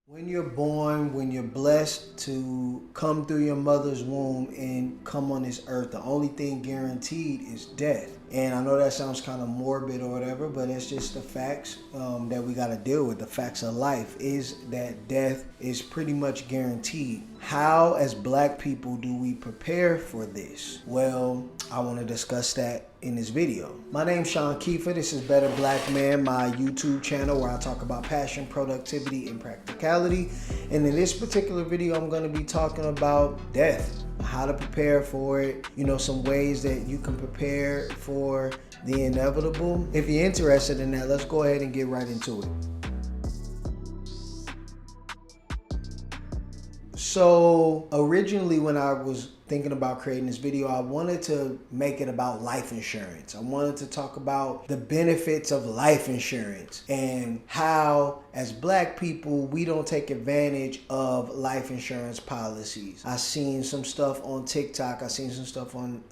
When you're born, when you're blessed to come through your mother's womb and come on this earth, the only thing guaranteed is death. And I know that sounds kind of morbid or whatever, but it's just the facts that we got to deal with. The facts of life is that death is pretty much guaranteed. How, as black people, do we prepare for this? Well, I want to discuss that in this video. My name's Sean Kiefer. This is Better Black Man, my YouTube channel where I talk about passion, productivity, and practicality. And in this particular video, I'm going to be talking about death, how to prepare for it, some ways that you can prepare for the inevitable. If you're interested in that, let's go ahead and get right into it. So originally when I was thinking about creating this video, I wanted to make it about life insurance. I wanted to talk about the benefits of life insurance and how, as black people, we don't take advantage of life insurance policies. I seen some stuff on TikTok. I seen some stuff on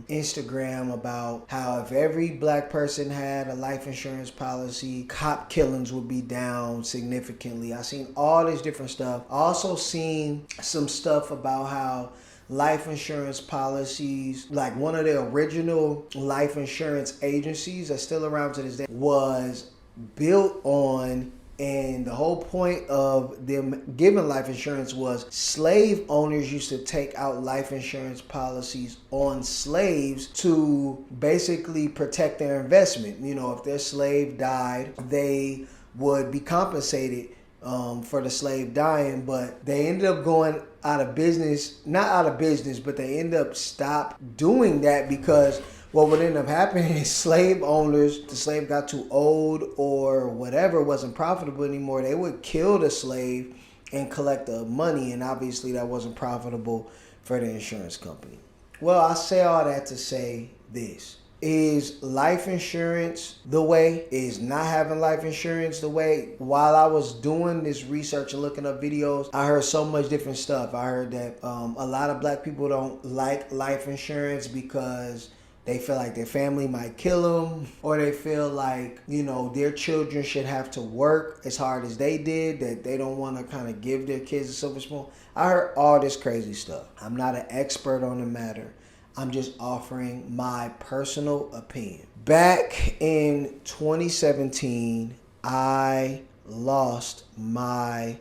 Instagram about how if every black person had a life insurance policy, cop killings would be down significantly. I seen all this different stuff. I also seen some stuff about how life insurance policies, like one of the original life insurance agencies that's still around to this day, was built on, and the whole point of them giving life insurance was slave owners used to take out life insurance policies on slaves to basically protect their investment. If their slave died, they would be compensated for the slave dying, but they ended up going out of business, not out of business, but they end up stop doing that because what would end up happening is slave owners, the slave got too old or whatever, wasn't profitable anymore, they would kill the slave and collect the money, and obviously that wasn't profitable for the insurance company. Well, I say all that to say this. Is life insurance the way? Is not having life insurance the way? While I was doing this research and looking up videos, I heard so much different stuff. I heard that a lot of black people don't like life insurance because they feel like their family might kill them, or they feel like, their children should have to work as hard as they did, that they don't want to kind of give their kids a silver spoon. I heard all this crazy stuff. I'm not an expert on the matter. I'm just offering my personal opinion. Back in 2017, I lost my,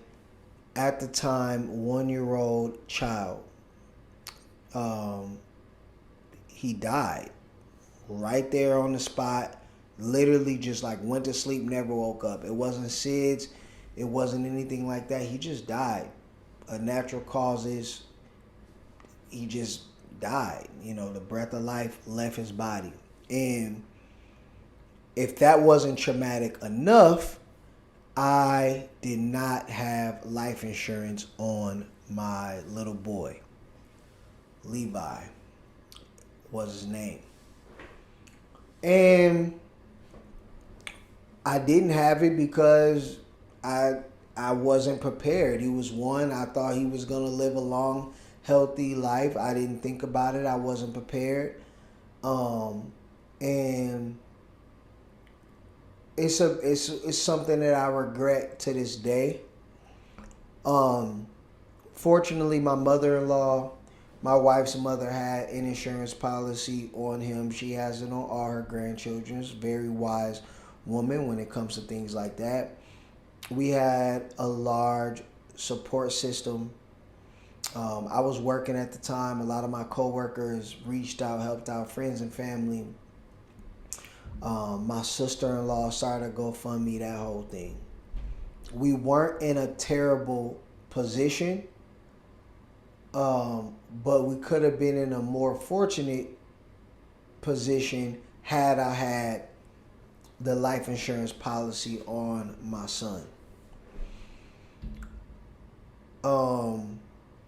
at the time, 1-year-old child. He died right there on the spot. Literally just like went to sleep, never woke up. It wasn't SIDS. It wasn't anything like that. He just died. Natural causes. He just died. The breath of life left his body. And if that wasn't traumatic enough, I did not have life insurance on my little boy. Levi was his name. And I didn't have it because I wasn't prepared. He was one. I thought he was going to live a long, healthy life. I didn't think about it. I wasn't prepared. And it's something that I regret to this day. Fortunately, my mother-in-law, my wife's mother, had an insurance policy on him. She has it on all her grandchildren. She's a very wise woman when it comes to things like that. We had a large support system. I was working at the time. A lot of my coworkers reached out, helped out, friends and family. My sister-in-law started a GoFundMe, that whole thing. We weren't in a terrible position, but we could have been in a more fortunate position had I had the life insurance policy on my son.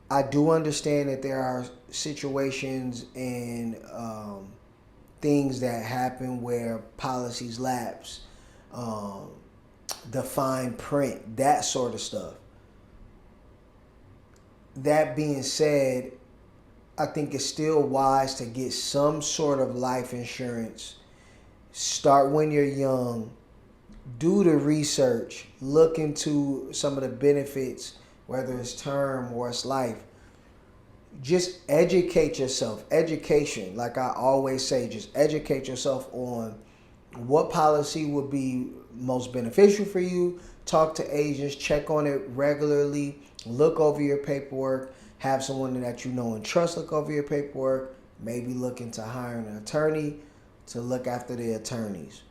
I do understand that there are situations and things that happen where policies lapse, the fine print, that sort of stuff. That being said, I think it's still wise to get some sort of life insurance. Start when you're young do the research, look into some of the benefits, whether it's term or it's life. Just educate yourself. Education, like I always say, just educate yourself on what policy would be most beneficial for you. Talk to agents, check on it regularly, look over your paperwork, have someone that you know and trust look over your paperwork, maybe look into hiring an attorney to look after the attorneys.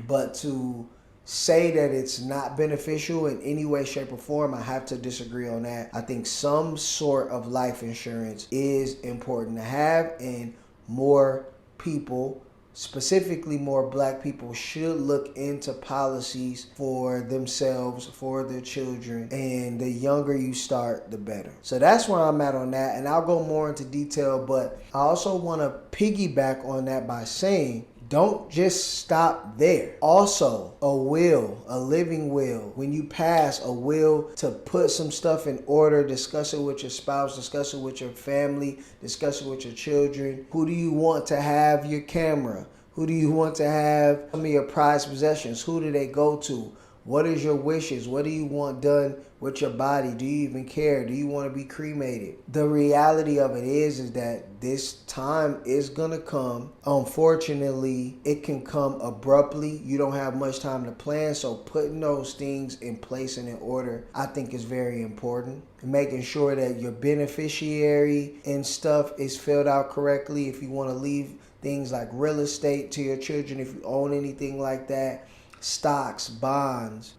But to say that it's not beneficial in any way, shape, or form, I have to disagree on that. I think some sort of life insurance is important to have, and more people, specifically more black people, should look into policies for themselves, for their children, and the younger you start, the better. So that's where I'm at on that, and I'll go more into detail, but I also want to piggyback on that by saying, don't just stop there. Also, a will, a living will. When you pass, a will to put some stuff in order, discuss it with your spouse, discuss it with your family, discuss it with your children. Who do you want to have your camera? Who do you want to have some of your prized possessions? Who do they go to? What is your wishes? What do you want done with your body? Do you even care? Do you want to be cremated? The reality of it is that this time is going to come. Unfortunately, it can come abruptly. You don't have much time to plan. So putting those things in place and in order, I think, is very important. Making sure that your beneficiary and stuff is filled out correctly. If you want to leave things like real estate to your children, if you own anything like that, stocks, bonds,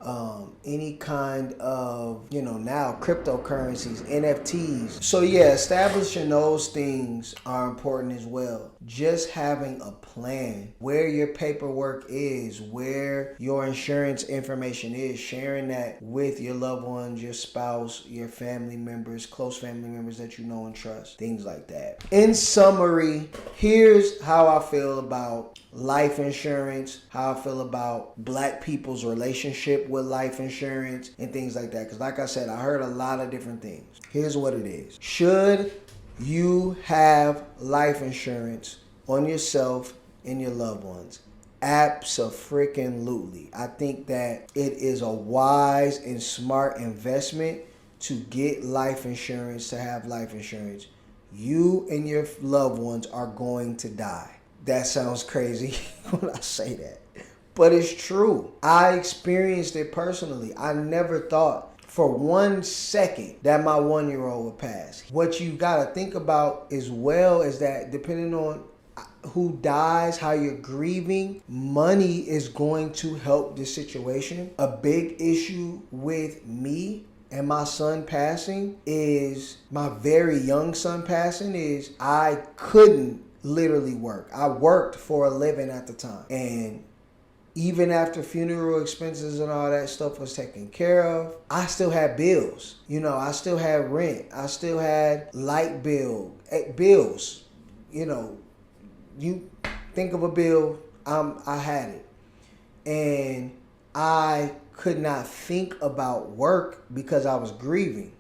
any kind of, now cryptocurrencies, NFTs. So yeah, establishing those things are important as well. Just having a plan, where your paperwork is, where your insurance information is, sharing that with your loved ones, your spouse, your family members, close family members that you know and trust, things like that. In summary, here's how I feel about life insurance, how I feel about black people's relationship with life insurance and things like that. Because like I said, I heard a lot of different things. Here's what it is. Should you have life insurance on yourself and your loved ones? Abso-freaking-lutely. I think that it is a wise and smart investment to get life insurance, to have life insurance. You and your loved ones are going to die. That sounds crazy when I say that, but it's true. I experienced it personally. I never thought for 1 second that my 1-year-old would pass. What you gotta think about as well is that depending on who dies, how you're grieving, money is going to help the situation. A big issue with me and my son passing is, my very young son passing, is I couldn't literally work. I worked for a living at the time. And even after funeral expenses and all that stuff was taken care of, I still had bills. I still had rent. I still had light bills. You think of a bill, I had it. And I could not think about work because I was grieving.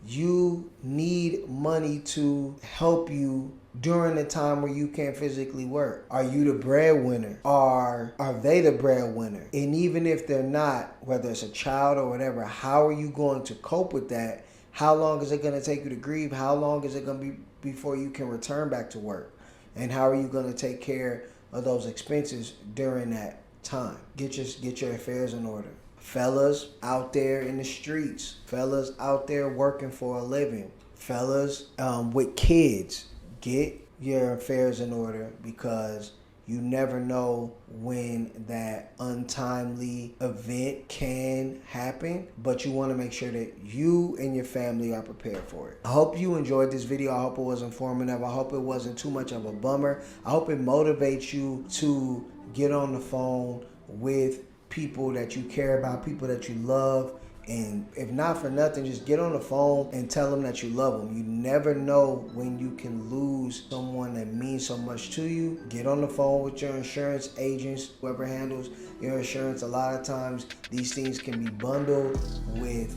You need money to help you during the time where you can't physically work. Are you the breadwinner? Are they the breadwinner? And even if they're not, whether it's a child or whatever, how are you going to cope with that? How long is it going to take you to grieve? How long is it going to be before you can return back to work? And how are you going to take care of those expenses during that time? Get your affairs in order. Fellas out there in the streets, fellas out there working for a living, fellas with kids, get your affairs in order, because you never know when that untimely event can happen, but you want to make sure that you and your family are prepared for it. I hope you enjoyed this video. I hope it was informative. I hope it wasn't too much of a bummer. I hope it motivates you to get on the phone with people that you care about, people that you love. And if not for nothing, just get on the phone and tell them that you love them. You never know when you can lose someone that means so much to you. Get on the phone with your insurance agents, whoever handles your insurance. A lot of times these things can be bundled with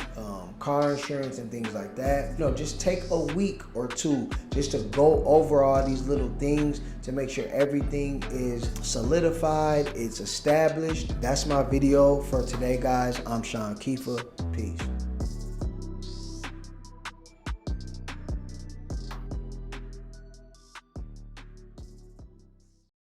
car insurance and things like that. You know, just take a week or two just to go over all these little things to make sure everything is solidified, it's established. That's my video for today, guys. I'm Sean Kiefer. Peace.